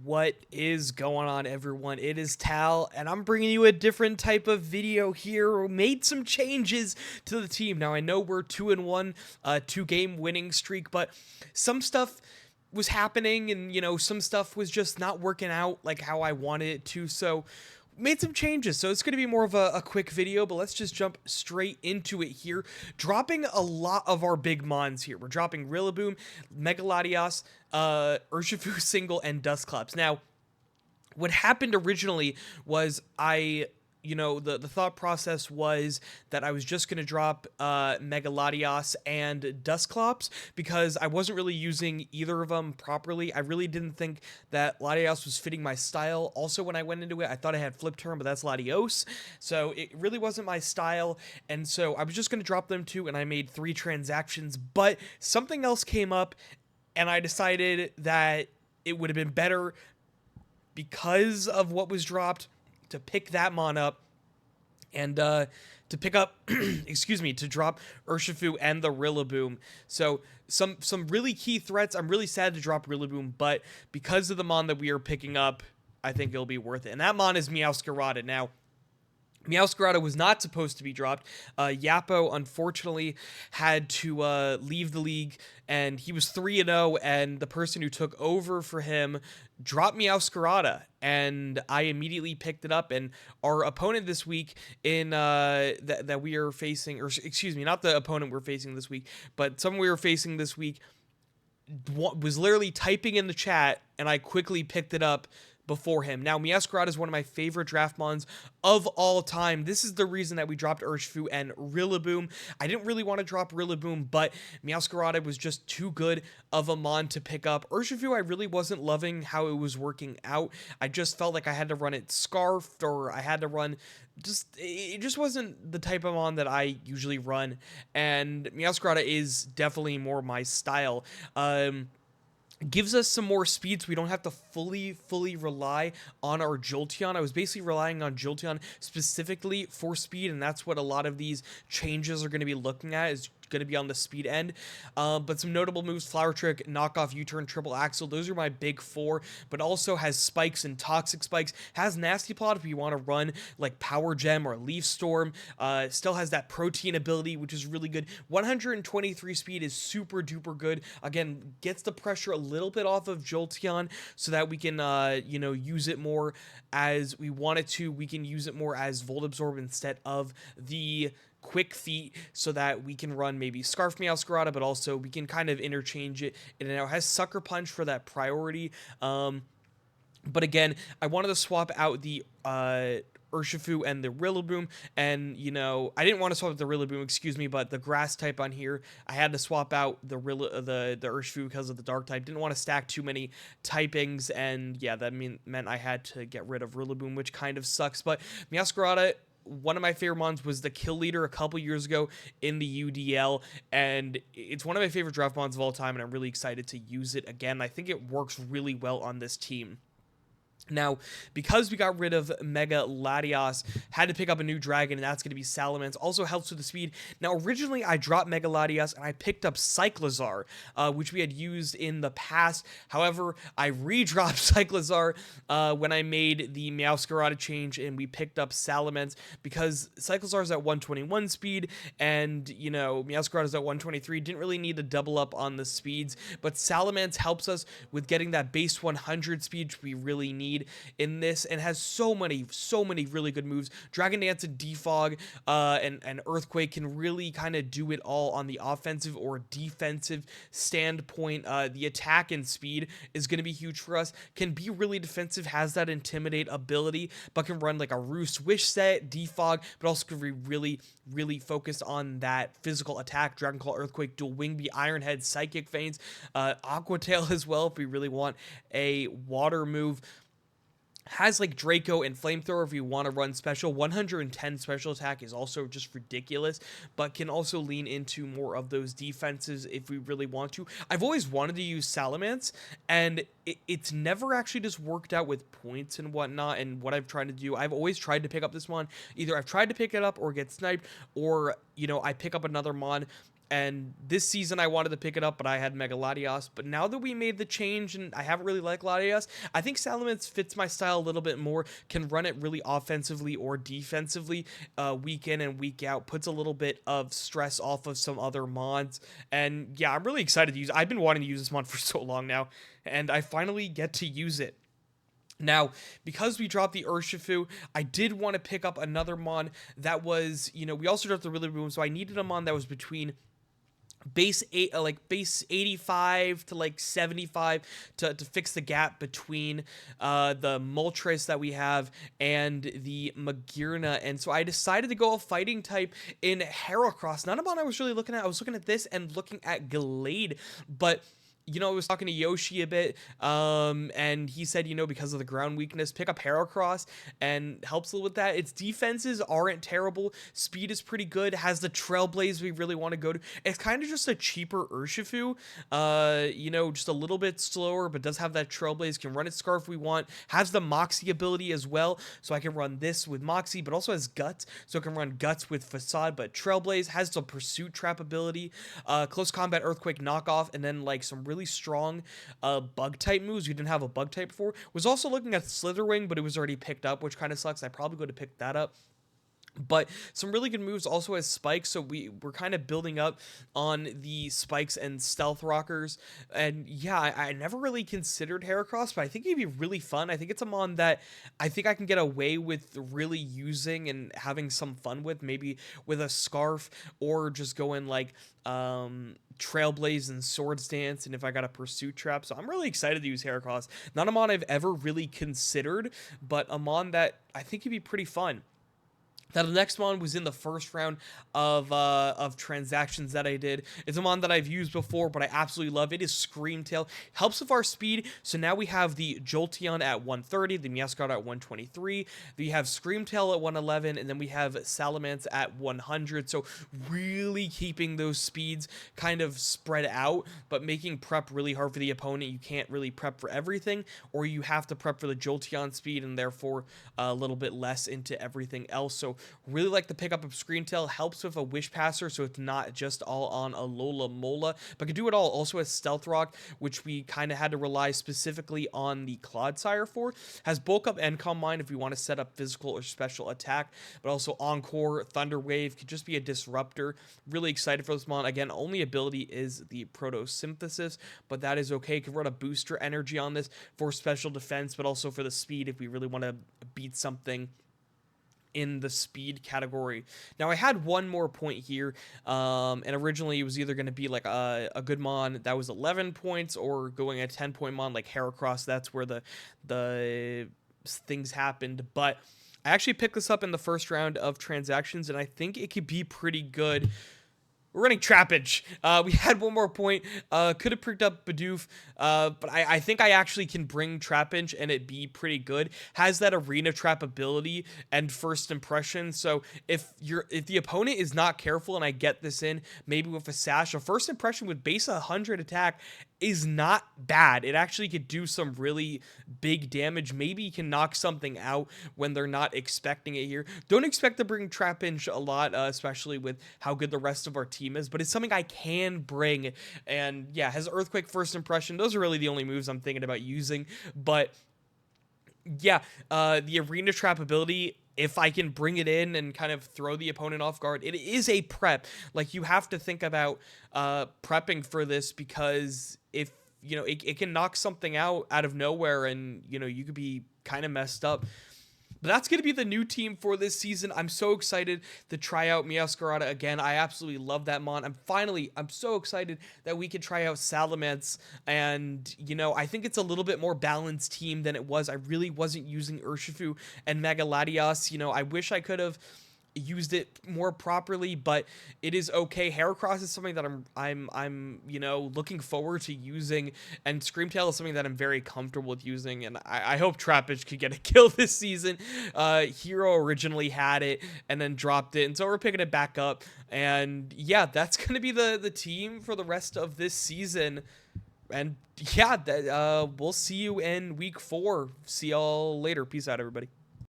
What is going on, everyone? It is Tal, and I'm bringing you a different type of video here. We made some changes to the team. Now, I know we're 2-1, 2-game winning streak, but some stuff was happening, and some stuff was just not working out like how I wanted it to. So, made some changes. So it's going to be more of a quick video, but let's just jump straight into it here. Dropping a lot of our big mons here. We're dropping Rillaboom, Megaladios, Urshifu Single, and Dusclops. Now, what happened originally was the thought process was that I was just going to drop Megaladios and Dusclops because I wasn't really using either of them properly. I really didn't think that Latios was fitting my style. Also, when I went into it, I thought I had Flip Turn, but that's Latios. So it really wasn't my style. And so I was just going to drop them two, and I made 3 transactions. But something else came up, and I decided that it would have been better because of what was dropped to pick that mon up and to pick up to drop Urshifu and the Rillaboom. So some really key threats. I'm really sad to drop Rillaboom, but because of the mon that we are picking up, I think it'll be worth it. And that mon is Meowscarada. Now, Meowscarada was not supposed to be dropped. Yappo, unfortunately, had to leave the league, and he was 3-0, and the person who took over for him dropped Meowscarada, and I immediately picked it up, and our opponent this week in that we are facing, or excuse me, not the opponent we're facing this week, but someone we were facing this week was literally typing in the chat, and I quickly picked it up before him. Now, Meowscarada is one of my favorite draft mons of all time. This is the reason that we dropped Urshifu and Rillaboom. I didn't really want to drop Rillaboom, but Meowscarada was just too good of a mon to pick up. Urshifu, I really wasn't loving how it was working out. I just felt like I had to run it Scarfed, or I had to run it just wasn't the type of mon that I usually run, and Meowscarada is definitely more my style. Gives us some more speed so we don't have to fully rely on our Jolteon. I was basically relying on Jolteon specifically for speed, and that's what a lot of these changes are going to be looking at, is going to be on the speed end. But some notable moves: Flower Trick, Knockoff, U-Turn, Triple Axle. Those are my big 4, but also has Spikes and Toxic Spikes. Has Nasty Plot if you want to run like Power Gem or Leaf Storm. Still has that Protein ability, which is really good. 123 speed is super duper good. Again, gets the pressure a little bit off of Jolteon so that we can use it more as we want it to. We can use it more as Volt Absorb instead of the Quick Feet, so that we can run maybe Scarf Meowscarada, but also we can kind of interchange it. It now has Sucker Punch for that priority. But again, I wanted to swap out the Urshifu and the Rillaboom, and I didn't want to swap out the Rillaboom, excuse me, but the grass type on here, I had to swap out the Urshifu because of the dark type. Didn't want to stack too many typings, and yeah, that meant I had to get rid of Rillaboom, which kind of sucks. But Meowscarada, one of my favorite mons, was the Kill Leader a couple years ago in the UDL, and it's one of my favorite draft mons of all time, and I'm really excited to use it again. I think it works really well on this team. Now, because we got rid of Megaladios, had to pick up a new dragon, and that's going to be Salamence. Also helps with the speed. Now, originally, I dropped Megaladios, and I picked up Cyclizar, which we had used in the past. However, I re-dropped Cyclizar when I made the Meowscarada change, and we picked up Salamence, because Cyclizar is at 121 speed, and, Meowscarada is at 123. Didn't really need to double up on the speeds, but Salamence helps us with getting that base 100 speed, which we really need in this, and has so many really good moves. Dragon Dance and Defog and Earthquake can really kind of do it all on the offensive or defensive standpoint. The attack and speed is going to be huge for us. Can be really defensive, has that Intimidate ability, but can run like a Roost Wish set, Defog, but also can be really focused on that physical attack. Dragon Claw, Earthquake, Dual Wing Bee, Iron Head, Psychic Veins, Aqua Tail as well if we really want a water move. Has like Draco and Flamethrower if you want to run special. 110 special attack is also just ridiculous, but can also lean into more of those defenses if we really want to. I've always wanted to use Salamence, and it's never actually just worked out with points and whatnot, and what I've tried to do. I've always tried to pick up this one. Either I've tried to pick it up or get sniped, or, I pick up another mon and this season I wanted to pick it up, but I had Mega Latios. But now that we made the change, and I haven't really liked Latios, I think Salamence fits my style a little bit more, can run it really offensively or defensively, week in and week out, puts a little bit of stress off of some other mods, and yeah, I'm really excited to use. I've been wanting to use this mod for so long now, and I finally get to use it. Now, because we dropped the Urshifu, I did want to pick up another mon that was, we also dropped the really boom, so I needed a mon that was between base 85 to like 75 to fix the gap between the Moltres that we have and the Magearna. And so I decided to go a fighting type in Heracross. Not a mon I was really looking at. I was looking at this and looking at Glade, but I was talking to Yoshi a bit, and he said, because of the ground weakness, pick up Heracross, and helps a little with that. Its defenses aren't terrible. Speed is pretty good. Has the Trailblaze we really want to go to. It's kind of just a cheaper Urshifu, just a little bit slower, but does have that Trailblaze. Can run its Scarf we want. Has the Moxie ability as well, so I can run this with Moxie, but also has Guts, so I can run Guts with Facade, but Trailblaze has the Pursuit Trap ability, Close Combat Earthquake knockoff, and then like some really strong bug type moves. We didn't have a bug type before. Was also looking at Slitherwing, but it was already picked up, which kind of sucks. I probably go to pick that up. But some really good moves. Also has spikes, so we're kind of building up on the spikes and stealth rockers. And yeah, I never really considered Heracross, but I think it'd be really fun. I think it's a mon that I think I can get away with really using and having some fun with, maybe with a Scarf, or just going like Trailblaze and Swords Dance, and if I got a Pursuit Trap. So I'm really excited to use Heracross. Not a mon I've ever really considered, but a mon that I think could be pretty fun. Now, the next one was in the first round of transactions that I did. It's a mon that I've used before, but I absolutely love. It is Screamtail. Helps with our speed, so now we have the Jolteon at 130, the Meowscarada at 123, we have Screamtail at 111, and then we have Salamence at 100, so really keeping those speeds kind of spread out, but making prep really hard for the opponent. You can't really prep for everything, or you have to prep for the Jolteon speed, and therefore a little bit less into everything else. So really like the pickup of Screamtail. Helps with a Wish Passer, so it's not just all on a Lola Mola, but can do it all. Also has Stealth Rock, which we kind of had to rely specifically on the Clodsire for. Has Bulk Up and Calm Mind if we want to set up physical or special attack, but also Encore, Thunder Wave, could just be a disruptor. Really excited for this mon. Again, only ability is the Protosynthesis, but that is okay. Can run a booster energy on this for special defense, but also for the speed if we really want to beat something in the speed category. Now, I had one more point here, and originally it was either going to be like a good mon that was 11 points, or going a 10-point mon like Heracross. That's where the things happened, but I actually picked this up in the first round of transactions, and I think it could be pretty good. We're running Trapinch. We had one more point. Could have picked up Bidoof, but I think I actually can bring Trapinch and it be pretty good. Has that Arena Trap ability and First Impression. So if the opponent is not careful and I get this in, maybe with a Sash, a First Impression with base 100 attack is not bad. It actually could do some really big damage. Maybe you can knock something out when they're not expecting it here. Don't expect to bring Trapinch a lot, especially with how good the rest of our team is, but it's something I can bring. And yeah, has Earthquake, First Impression. Those are really the only moves I'm thinking about using. But yeah, the Arena Trap ability, if I can bring it in and kind of throw the opponent off guard, it is a prep. Like, you have to think about prepping for this, because if it can knock something out of nowhere, and you could be kind of messed up. But that's going to be the new team for this season. I'm so excited to try out Meowscarada again. I absolutely love that mon. I'm so excited that we could try out Salamence. And, I think it's a little bit more balanced team than it was. I really wasn't using Urshifu and Mega Latios. I wish I could have used it more properly, but it is okay. Heracross is something that I'm looking forward to using, and Screamtail is something that I'm very comfortable with using, and I hope Trapinch could get a kill this season. Hero originally had it and then dropped it, and so we're picking it back up. And yeah, that's gonna be the team for the rest of this season. And yeah, we'll see you in week 4. See y'all later. Peace out, everybody.